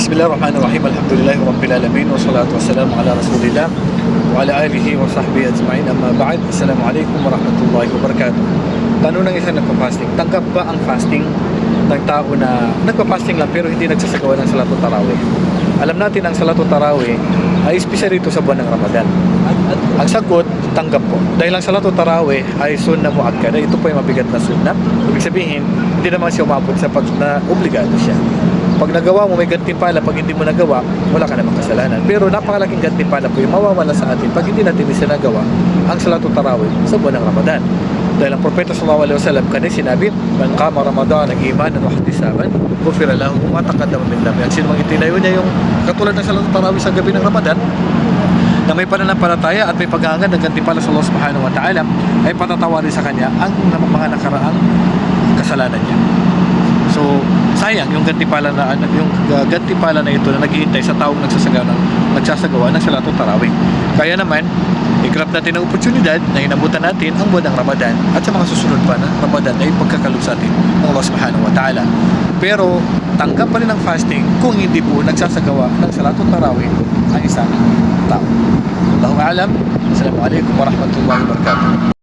Bismillahirrahmanirrahim. Alhamdulillahi Rabbil Alamin. Wassalatu wassalamu ala Rasulillah wa ala alihi wa sahbihi ajma'in. Amma ba'd. Assalamualaikum warahmatullahi wabarakatuh. Tanong ng isang nagpa-fasting, tanggap ba ang fasting ng tao na nagpa-fasting lang pero hindi nagsasagawa ng Salatul Tarawih? Alam natin ang Salatul Tarawih ay espesyal ito sa buwan ng Ramadan. Ang sagot, tanggap po. Dahil ang Salatul Tarawih ay sunnah muakkada. Ito po ay mabigat na sunnah. Ibig sabihin, hindi naman siya umabot sa pag na obligado siya. Pag nagawa mo, may gantimpala. Pag hindi mo nagawa, wala ka namang kasalanan. Pero napakalaking gantimpala po yung mawawala sa atin pag hindi natin isinagawa ang Salatul Tarawih sa buwan ng Ramadan. Dahil ang Propeta sallallahu alaihi wasallam kanina sinabi, "Man qama Ramadan imanan wa ihtisaban, ghufira lahu ma taqaddama min dhanbi." At sino mang itinayo niya yung katulad ng Salatul Tarawih sa gabi ng Ramadan, na may pananampalataya at may paghahangad ng gantimpala sa Allah subhanahu wa ta'ala, ay patatawarin sa kanya ang mga nakaraang kasalanan niya. So, sayang yung gantimpala na ito na naghihintay sa taong nagsasagawa ng Salatul Tarawih. Kaya naman, i-grab natin ang oportunidad na inabutan natin ang buwan ng Ramadan at sa mga susunod pa na Ramadan ay pagkakalog sa atin ng Allah subhanahu wa ta'ala. Pero, tanggap pa rin ang fasting kung hindi po nagsasagawa ng Salatul Tarawih ang isang tao. Allahu a'lam. Assalamualaikum warahmatullahi wabarakatuh.